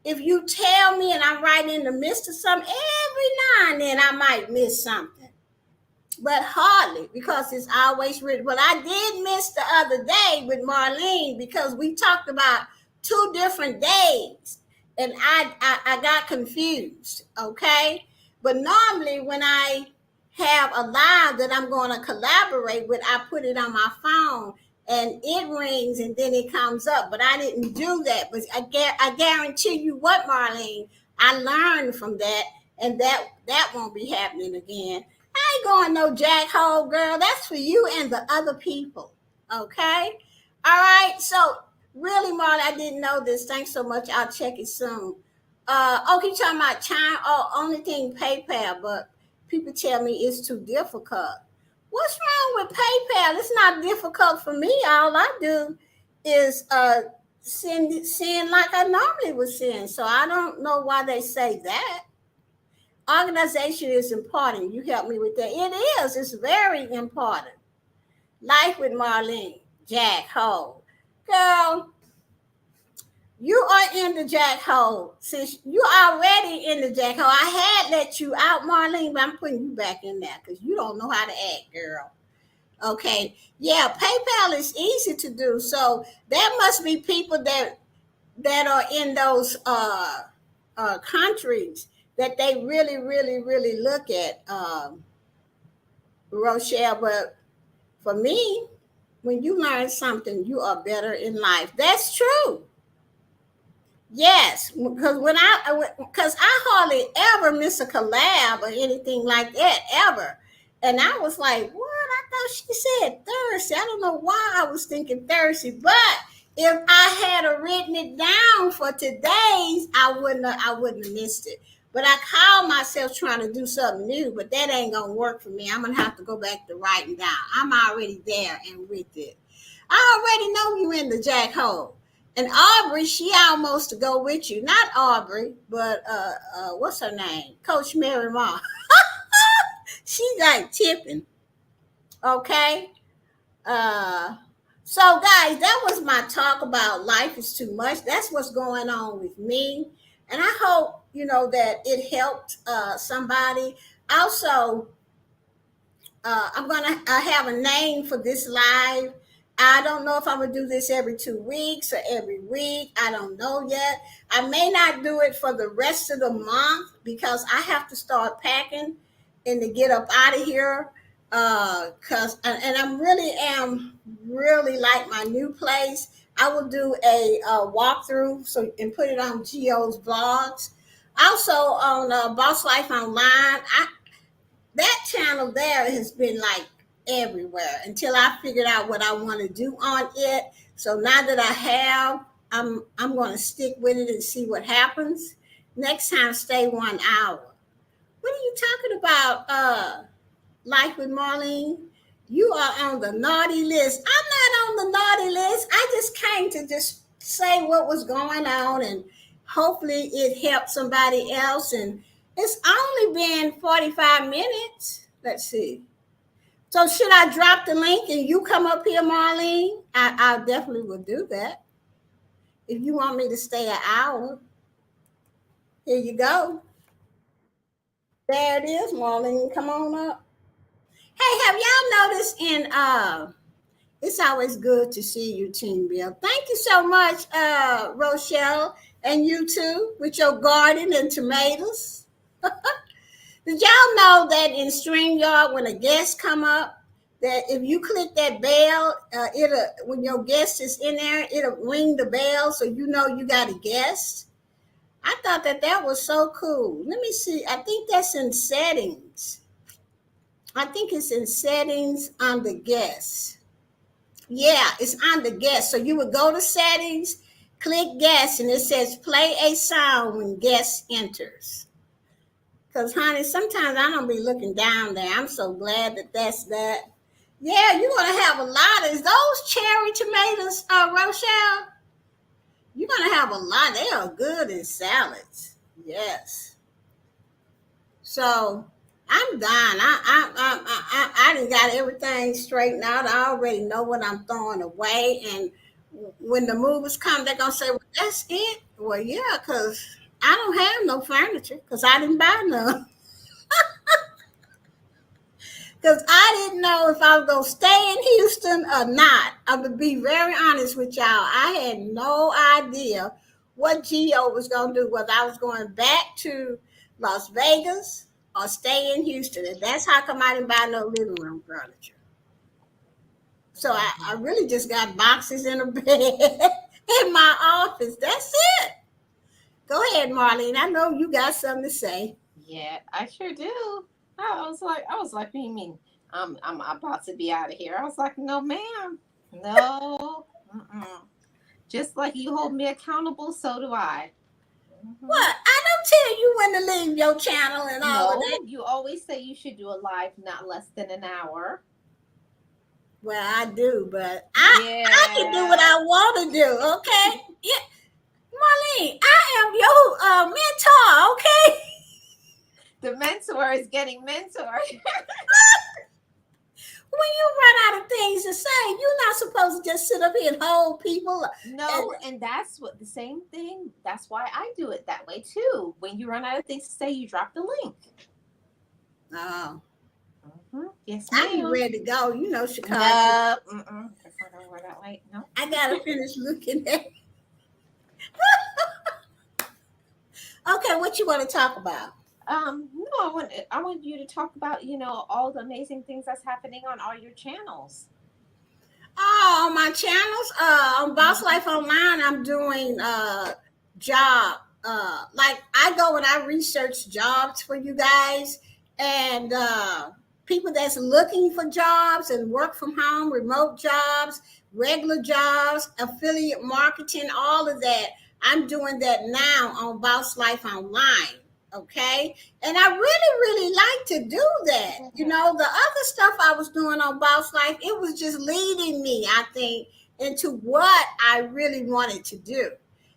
Speaker 1: if you tell me and I'm right in the midst of something, every now and then I might miss something, but hardly because it's always written. But I did miss the other day with Marlene because we talked about 2 different days, and I got confused. Okay, but normally when I have a live that I'm going to collaborate with, I put it on my phone and it rings and then it comes up. But I didn't do that. But I guarantee you what, Marlene, I learned from that, and that won't be happening again. I ain't going no jackhole, girl. That's for you and the other people. Okay? All right. So really, Marley, I didn't know this. Thanks so much. I'll check it soon. Okay, talking about Chime. Oh, only thing PayPal, but people tell me it's too difficult. What's wrong with PayPal? It's not difficult for me. All I do is send like I normally would send. So I don't know why they say that. Organization is important. You help me with that. It is. It's very important. Life with Marlene, Jack Hole. Girl, you are in the jack hole. Since you already in the jack hole, I had let you out, Marlene, but I'm putting you back in there because you don't know how to act, girl. Okay. Yeah, PayPal is easy to do. So there must be people that are in those countries that they really, really, really look at, Rochelle. But for me, when you learn something, you are better in life. That's true. Yes, because I hardly ever miss a collab or anything like that ever, and I was like, "What?" I thought she said Thursday. I don't know why I was thinking Thursday, but if I had written it down for today's, I wouldn't have missed it. But I called myself trying to do something new, but that ain't gonna work for me. I'm gonna have to go back to writing down. I'm already there and with it. I already know you in the jack hole. And Aubrey, she almost to go with you. Not Aubrey, but what's her name? Coach Mary Ma. She like tipping. Okay. Uh so guys, that was my talk about life is too much. That's what's going on with me. And I hope, that it helped somebody. Also, I'm gonna have a name for this live. I don't know if I'm gonna do this every 2 weeks or every week. I don't know yet. I may not do it for the rest of the month because I have to start packing and to get up out of here. Cause and I'm really like my new place. I will do a walkthrough and put it on Geo's vlogs. Also on Boss Life Online. That channel there has been like everywhere until I figured out what I want to do on it. So now that I have, I'm going to stick with it and see what happens. Next time, stay 1 hour. What are you talking about? Life with Marlene? You are on the naughty list. I'm not on the naughty list. I just came to just say what was going on and hopefully it helped somebody else. And it's only been 45 minutes. Let's see. So should I drop the link and you come up here, Marlene? I definitely will do that. If you want me to stay an hour. Here you go. There it is, Marlene. Come on up. Hey, have y'all noticed in it's always good to see you, Team Bill. Thank you so much, Rochelle, and you too, with your garden and tomatoes. Did y'all know that in StreamYard, when a guest come up, that if you click that bell, it'll when your guest is in there, it'll ring the bell so you know you got a guest. I thought that that was so cool. Let me see. I think that's in settings. I think it's in settings on the guest. Yeah, it's on the guest. So you would go to settings, click guest, and it says play a sound when guest enters. Because, honey, sometimes I don't be looking down there. I'm so glad that that's that. Yeah, you're going to have a lot of those cherry tomatoes, Rochelle. You're going to have a lot. They are good in salads. Yes. So I'm done. I done got everything straightened out. I already know what I'm throwing away. And when the movers come, they're going to say, well, that's it. Well, yeah, because I don't have no furniture because I didn't buy none. Because I didn't know if I was going to stay in Houston or not. I'm going to be very honest with y'all. I had no idea what Geo was going to do, whether I was going back to Las Vegas or stay in Houston. And that's how come I didn't buy no living room furniture. So I really just got boxes in a bed in my office. That's it. Go ahead, Marlene. I know you got something to say.
Speaker 2: Yeah, I sure do. What do you mean? I'm about to be out of here. I was like, no, ma'am, no. Mm-mm. Just like you hold me accountable, so do I. Hmm.
Speaker 1: What? I don't tell you when to leave your channel and all of that.
Speaker 2: No, you always say you should do a live not less than an hour.
Speaker 1: Well, I do, but I can do what
Speaker 2: Yeah.
Speaker 1: I want to do. Okay. Yeah, Marlene, I am your mentor. Okay.
Speaker 2: The mentor is getting mentored.
Speaker 1: When you run out of things to say, you're not supposed to just sit up here and hold people. And
Speaker 2: No, and that's what the same thing. That's why I do it that way too. When you run out of things to say, you drop the link.
Speaker 1: oh,
Speaker 2: Yes,
Speaker 1: I be
Speaker 2: ma'am.
Speaker 1: ready to go. You know, Chicago.
Speaker 2: No, mm-mm. That's not gonna work that way. No.
Speaker 1: I gotta finish looking at. Okay, what you want to talk about?
Speaker 2: No, I want you to talk about all the amazing things that's happening on all your channels.
Speaker 1: Oh, on my channels, on Boss
Speaker 2: Mhm.
Speaker 1: Life Online, I'm doing job. Like I go and I research jobs for you guys and people that's looking for jobs and work from home, remote jobs, regular jobs, affiliate marketing, all of that. I'm doing that now on Boss Life Online. Okay. And I really, really like to do that. You
Speaker 2: Yeah.
Speaker 1: know, the other stuff I was doing on Boss Life, it was just leading me, I think, into what I really wanted to do.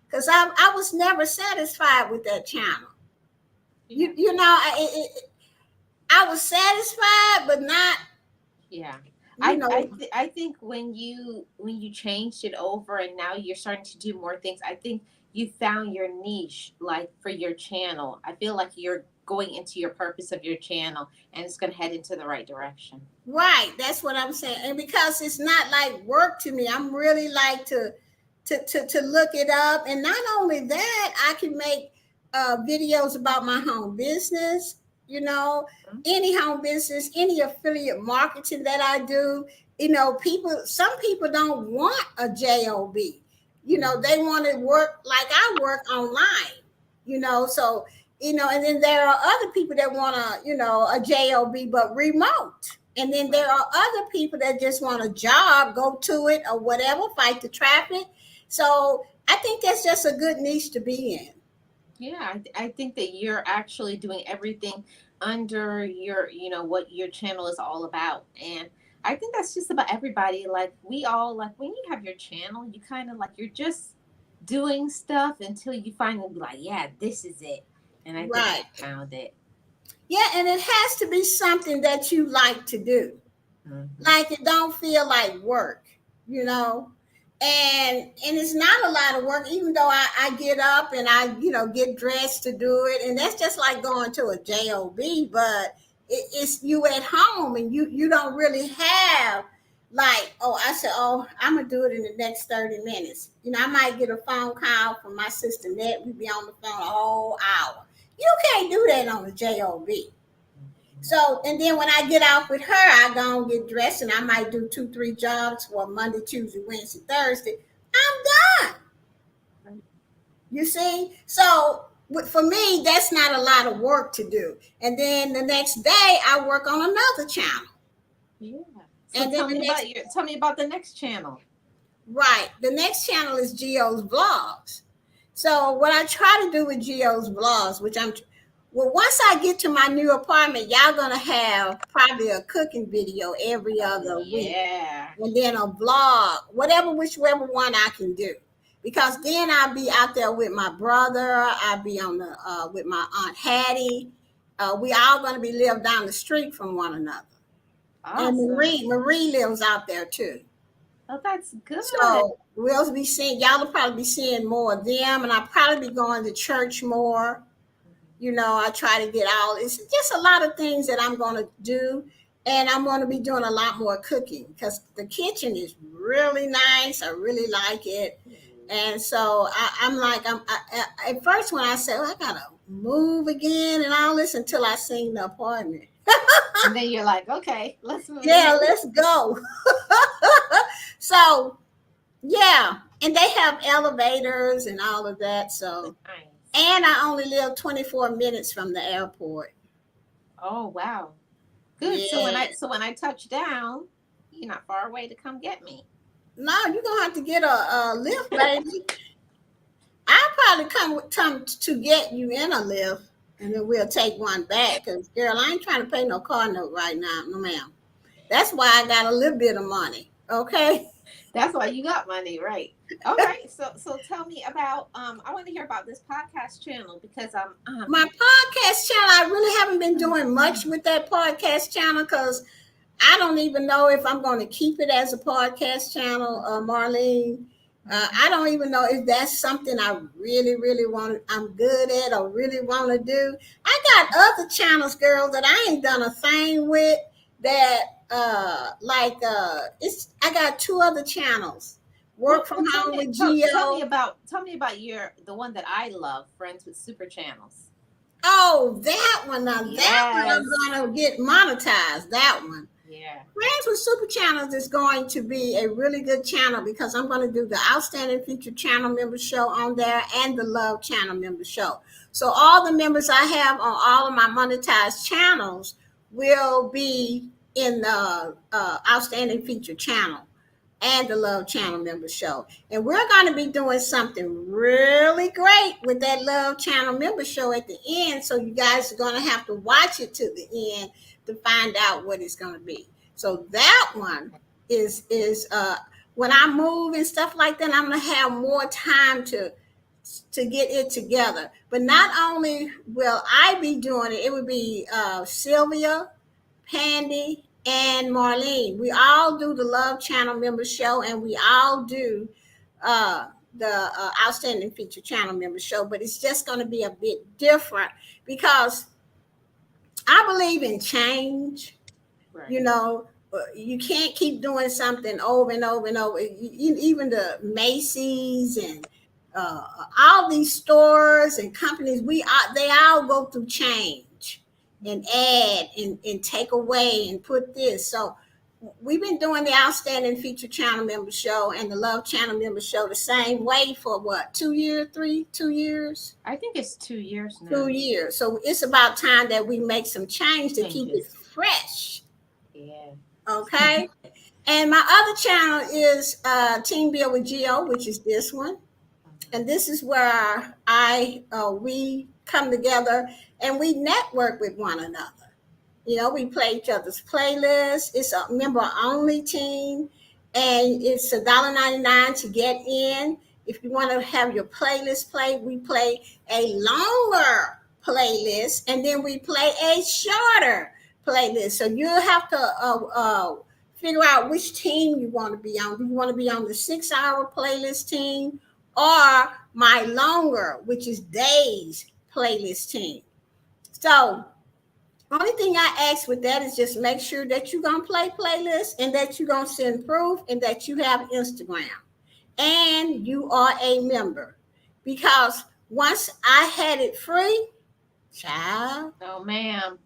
Speaker 1: Because I was never satisfied with that channel.
Speaker 2: Yeah.
Speaker 1: You know, I was satisfied, but not,
Speaker 2: Yeah.
Speaker 1: you know,
Speaker 2: I think when you changed it over and now you're starting to do more things, I think you found your niche like for your channel. I feel like you're going into your purpose of your channel and it's going to head into the right direction.
Speaker 1: right. That's what I'm saying. And because it's not like work to me, I'm really like to look it up. And not only that, I can make videos about my home business, you know,
Speaker 2: Mhm.
Speaker 1: any home business, any affiliate marketing that I do. You know, some people don't want a job. You know,
Speaker 2: Mhm.
Speaker 1: they want to work like I work online, you know, so, you know, and then there are other people that want a job, but remote. And then there
Speaker 2: Right.
Speaker 1: are other people that just want a job, go to it or whatever, fight the traffic. So I think that's just a good niche to be in.
Speaker 2: Yeah, I think that you're actually doing everything under what your channel is all about. And I think that's just about everybody. Like, we all, like, when you have your channel, you kind of like, you're just doing stuff until you finally be like, yeah, this is it. And I think
Speaker 1: Right.
Speaker 2: you found it.
Speaker 1: Yeah, and it has to be something that you like to do.
Speaker 2: Hmm.
Speaker 1: Like it don't feel like work, you know. and it's not a lot of work, even though I get up and I get dressed to do it, and that's just like going to a job. But it's you at home, and you don't really have like, oh, I said, oh, I'm gonna do it in the next 30 minutes. I might get a phone call from my sister Net. We be on the phone a whole hour. You can't do that on a job. So, and then when I get out with her, I go and get dressed, and I might do 2, 3 jobs for Monday, Tuesday, Wednesday, Thursday. I'm done. You see? So, for me, that's not a lot of work to do. And then the next day, I work on another channel.
Speaker 2: Yeah. So
Speaker 1: And then
Speaker 2: tell me about the next channel.
Speaker 1: Right. The next channel is Geo's Vlogs. So what I try to do with Geo's Vlogs, once I get to my new apartment, y'all gonna have probably a cooking video every other week,
Speaker 2: Yeah.
Speaker 1: and then a vlog, whichever one I can do, because then I'll be out there with my brother. I'll be on the with my aunt Hattie. We all gonna be live down the street from one another, and
Speaker 2: Awesome.
Speaker 1: Marie lives out there too.
Speaker 2: Oh, that's good.
Speaker 1: So we'll be seeing y'all will probably be seeing more of them, and I'll probably be going to church more. I try to get all it's just a lot of things that I'm going to do, and I'm going to be doing a lot more cooking because the kitchen is really nice. I really like it. And so I'm like, at first when I said, I gotta move again and all this until I seen the apartment.
Speaker 2: And then you're like, okay, let's move.
Speaker 1: Yeah, let's go. So yeah, and they have elevators and all of that. So,
Speaker 2: Nice.
Speaker 1: and I only live 24 minutes from the airport.
Speaker 2: Oh wow, good.
Speaker 1: Yeah.
Speaker 2: So when I touch down, you're not far away to come get me.
Speaker 1: No, you're gonna have to get a lift, baby. I'll probably come to get you in a lift, and then we'll take one back. Cause girl, I ain't trying to pay no car note right now, no ma'am. That's why I got a little bit of money. Okay.
Speaker 2: That's why you got money, right? All right. So tell me about I want to hear about this podcast channel because
Speaker 1: My podcast channel, I really haven't been doing much with that podcast channel because I don't even know if I'm going to keep it as a podcast channel, Marlene. I don't even know if that's something I really, really want. I'm good at or really want to do. I got other channels, girl, that I ain't done a thing with. That it's. I got 2 other channels. Work from home with
Speaker 2: tell
Speaker 1: Geo.
Speaker 2: me about your the one that I love, Friends with Super Channels.
Speaker 1: Oh, that one. Now that one,
Speaker 2: Yes.
Speaker 1: I'm gonna get monetized. That one.
Speaker 2: Yeah.
Speaker 1: Friends with Super Channels is going to be a really good channel because I'm going to do the Outstanding Feature Channel Member Show on there and the Love Channel Member Show. So all the members I have on all of my monetized channels will be in the Outstanding Feature Channel and the Love Channel Member Show. And we're going to be doing something really great with that Love Channel Member Show at the end. So you guys are going to have to watch it to the end to find out what it's going to be. So that one is when I move and stuff like that, I'm going to have more time to get it together. But not only will I be doing it, it would be Sylvia, Pandy, and Marlene. We all do the Love Channel Member Show, and we all do the Outstanding Feature Channel Member Show. But it's just going to be a bit different because I believe in change.
Speaker 2: Right.
Speaker 1: You can't keep doing something over and over and over. Even the Macy's and all these stores and companies, they all go through change and add and take away and put this. So we've been doing the Outstanding Feature Channel Member Show and the Love Channel Member Show the same way for what, 2 years, 2 years?
Speaker 2: I think it's 2 years now.
Speaker 1: 2 years. So it's about time that we make some change to keep it fresh.
Speaker 2: Yeah.
Speaker 1: Okay. And my other channel is Team Build with Geo, which is this one. And this is where we come together and we network with one another. We play each other's playlists. It's a member-only team, and it's $1.99 to get in. If you want to have your playlist played, we play a longer playlist, and then we play a shorter playlist. So you'll have to figure out which team you want to be on. Do you want to be on the 6 hour playlist team or my longer, which is days playlist team? So only thing I ask with that is just make sure that you're gonna play playlists and that you're gonna send proof and that you have Instagram and you are a member. Because once I had it free, child,
Speaker 2: No, ma'am.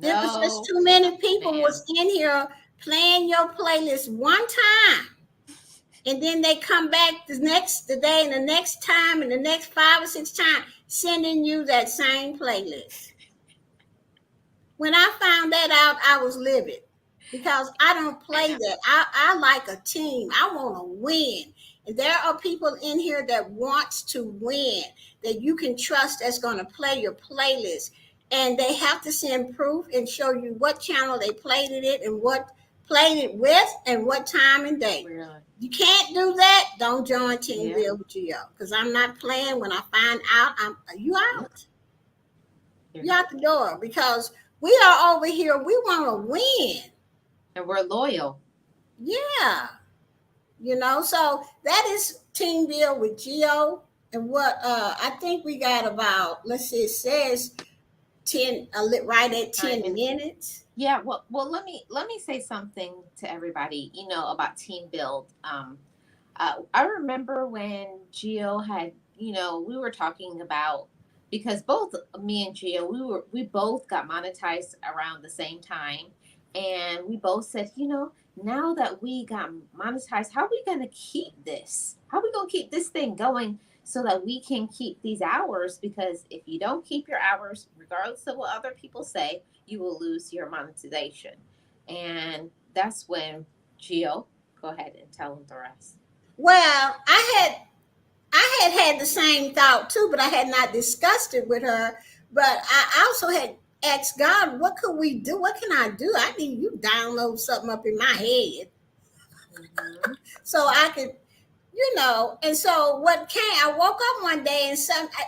Speaker 1: it was just
Speaker 2: No,
Speaker 1: too many people
Speaker 2: ma'am.
Speaker 1: was in here playing your playlist one time. And then they come back the day and the next time and the next 5 or 6 times sending you that same playlist. When I found that out, I was livid because I don't play
Speaker 2: Ma'am.
Speaker 1: that. I like a team. I want to win. And there are people in here that wants to win, that you can trust that's going to play your playlist. And they have to send proof and show you what channel they played it in and what played it with and what time and day.
Speaker 2: Really?
Speaker 1: You can't do that. Don't join Team
Speaker 2: Yeah.
Speaker 1: Bill with Geo because I'm not playing. When I find out, you out. You out the door because we are over here. We want to win.
Speaker 2: And we're loyal.
Speaker 1: Yeah. So that is Team Bill with Geo. And what I think we got about, let's see, it says 10, right at 10 minutes.
Speaker 2: Yeah, well, let me say something to everybody, about team build. I remember when Gio had, we were talking about, because both me and Gio, we both got monetized around the same time, and we both said, now that we got monetized, how are we gonna keep this? How are we gonna keep this thing going so that we can keep these hours? Because if you don't keep your hours, regardless of what other people say, you will lose your monetization. And that's when Gio, go ahead and tell them the rest.
Speaker 1: Well, I had the same thought too, but I had not discussed it with her. But I also had asked God, what could we do? What can I do? I need you to download something up in my head
Speaker 2: Mm-hmm.
Speaker 1: so I could, And so what came? I woke up one day and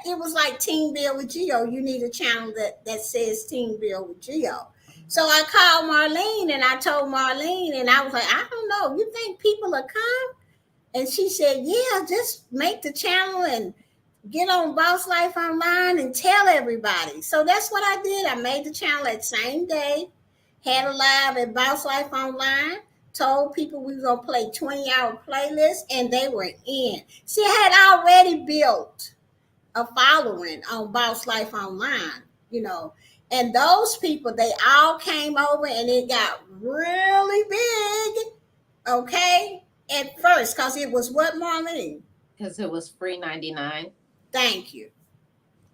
Speaker 1: it was like Team Bill with Geo. You need a channel that says Team Bill with Geo. So I called Marlene and I told Marlene and I was like, I don't know. You think people will come? And she said, yeah, just make the channel and get on Boss Life Online and tell everybody. So that's what I did. I made the channel that same day, had a live at Boss Life Online, told people we was going to play 20-hour playlists, and they were in. See, I had already built a following on Boss Life Online, and those people, they all came over and it got really big, okay, at first, because it was what, Marlene?
Speaker 2: Because it was free 99.
Speaker 1: Thank you.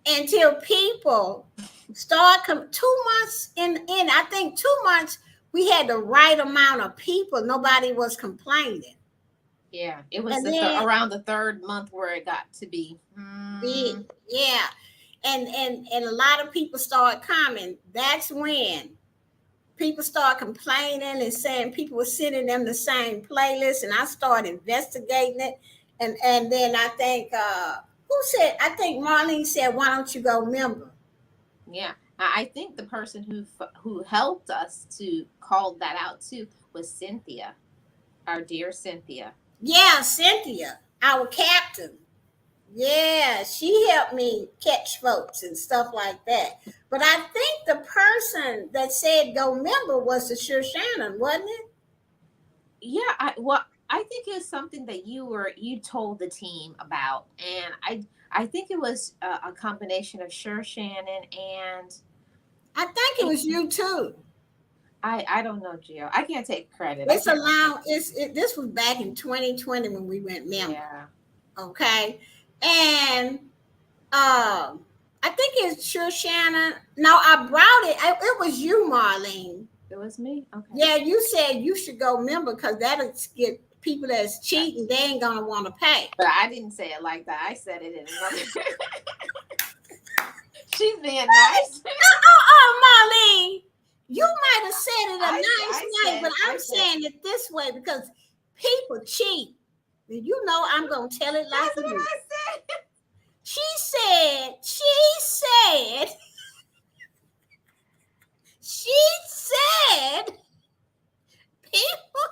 Speaker 1: Until people start 2 months in, I think 2 months, we had the right amount of people. Nobody was complaining.
Speaker 2: Yeah, it was around the third month where it got to be
Speaker 1: big. Yeah. And a lot of people start coming. That's when people start complaining and saying people were sending them the same playlist, and I started investigating it. And then I think I think Marlene said, why don't you go member?
Speaker 2: Yeah, I think the person who helped us to call that out too was Cynthia, our dear Cynthia.
Speaker 1: Yeah, Cynthia, our captain. Yeah, she helped me catch folks and stuff like that. But I think the person that said go member was the Sure Shannon, wasn't it?
Speaker 2: Yeah, I think it was something that you told the team about, and I think it was a combination of Sure Shannon and
Speaker 1: I think it was you too.
Speaker 2: I don't know, Gio. I can't take credit.
Speaker 1: This was back in 2020 when we went member.
Speaker 2: Yeah.
Speaker 1: Okay. And I think it's Sure Shannon. No, I brought it. It was you, Marlene.
Speaker 2: It was me. Okay.
Speaker 1: Yeah, you said you should go member because that'll get people that's cheating. They ain't gonna want to pay.
Speaker 2: But I didn't say it like that. I said it in another. She's being nice.
Speaker 1: Marlene, you might have said it a nice way, but I'm saying it this way because people cheat. And I'm gonna tell it like
Speaker 2: That's what I said.
Speaker 1: She said people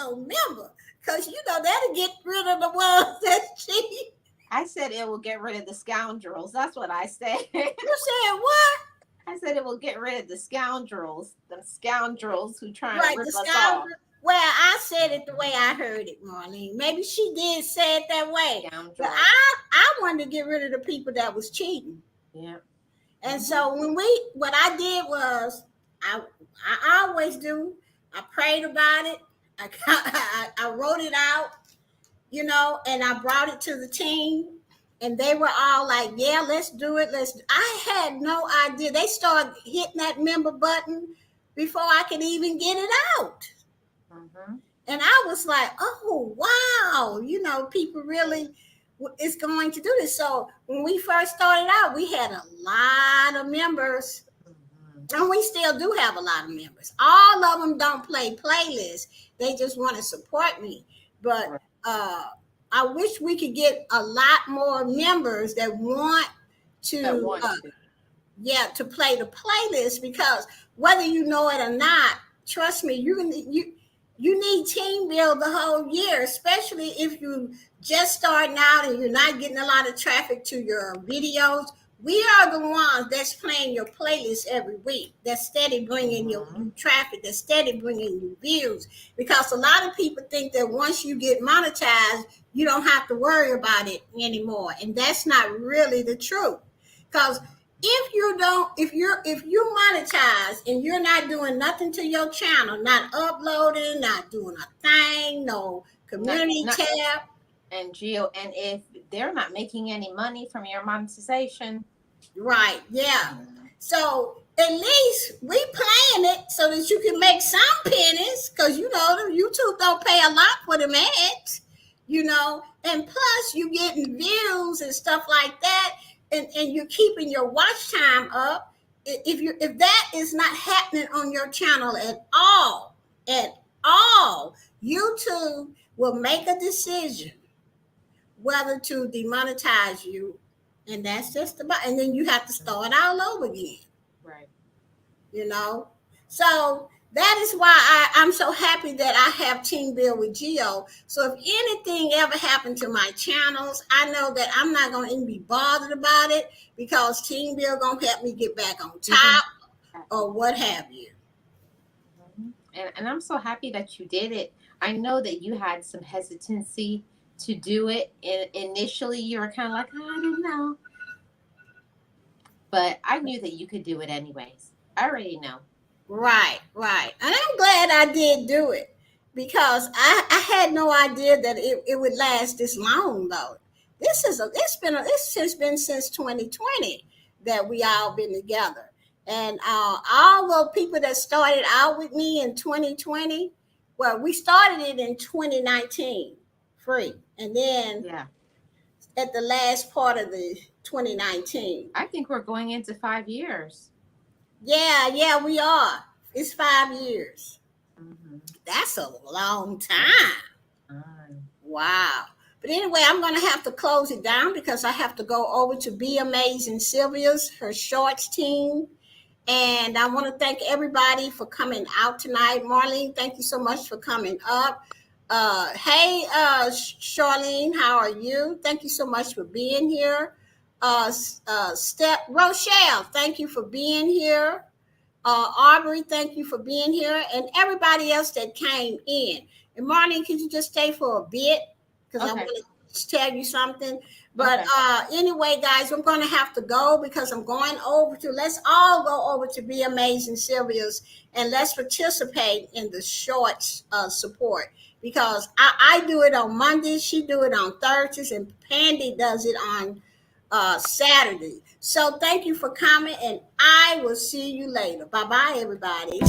Speaker 1: no member, because that'll get rid of the ones that's cheap.
Speaker 2: I said it will get rid of the scoundrels. That's what I said.
Speaker 1: You said what?
Speaker 2: I said it will get rid of the scoundrels. The scoundrels who trying to
Speaker 1: Right,
Speaker 2: rip
Speaker 1: the
Speaker 2: us off.
Speaker 1: scoundrel. Well, I said it the way I heard it, Marlene. Maybe she did say it that way, but
Speaker 2: Scoundrels.
Speaker 1: I wanted to get rid of the people that was cheating.
Speaker 2: Yeah.
Speaker 1: And so what I did was, I always do. I prayed about it. I wrote it out, and I brought it to the team, and they were all like, "Yeah, let's do it." I had no idea. They started hitting that member button before I could even get it out.
Speaker 2: Mm-hmm.
Speaker 1: And I was like, oh, wow, people really is going to do this. So when we first started out, we had a lot of members, and we still do have a lot of members. All of them don't play playlists. They just want to support me. But I wish we could get a lot more members that want to, to play the playlist, because whether you know it or not, trust me, you need team build the whole year, especially if you just starting out and you're not getting a lot of traffic to your videos. We are the ones that's playing your playlist every week, that's steady bringing you traffic, that's steady bringing you views. Because a lot of people think that once you get monetized, you don't have to worry about it anymore. And that's not really the truth. Because if you monetize and you're not doing nothing to your channel, not uploading, not doing a thing, no community tab.
Speaker 2: And Geo, and if they're not making any money from your monetization.
Speaker 1: Right, yeah. So at least we playing it so that you can make some pennies, because YouTube don't pay a lot for them ads, and plus you getting views and stuff like that. And you're keeping your watch time up. If that is not happening on your channel at all, YouTube will make a decision whether to demonetize you, and that's just about. And then you have to start all over again.
Speaker 2: Right.
Speaker 1: So that is why I'm so happy that I have Team Build with Geo. So if anything ever happened to my channels, I know that I'm not going to even be bothered about it, because Team Build going to help me get back on top or what have you.
Speaker 2: And I'm so happy that you did it. I know that you had some hesitancy to do it. And initially, you were kind of like, I don't know. But I knew that you could do it anyways. I already know. Right.
Speaker 1: And I'm glad I did do it, because I had no idea that it would last this long, though. It's been since 2020 that we all been together. And all the people that started out with me in 2020, well, we started it in 2019 free. And then at the last part of the 2019.
Speaker 2: I think we're going into 5 years.
Speaker 1: Yeah, we are. It's 5 years. Mm-hmm. That's a long time. Wow. But anyway, I'm going to have to close it down, because I have to go over to Be Amazing Sylvia's, her shorts team. And I want to thank everybody for coming out tonight. Marlene, thank you so much for coming up. Hey, Charlene, how are you? Thank you so much for being here. Rochelle, thank you for being here. Aubrey, thank you for being here. And everybody else that came in. And Marlene, could you just stay for a bit? Because I want to tell you something. But anyway, guys, I'm going to have to go, because I'm going let's all go over to Be Amazing Sylvia's, and let's participate in the shorts support, because I do it on Mondays, she do it on Thursdays, and Pandy does it on Saturday. So thank you for coming, and I will see you later. Bye-bye, everybody.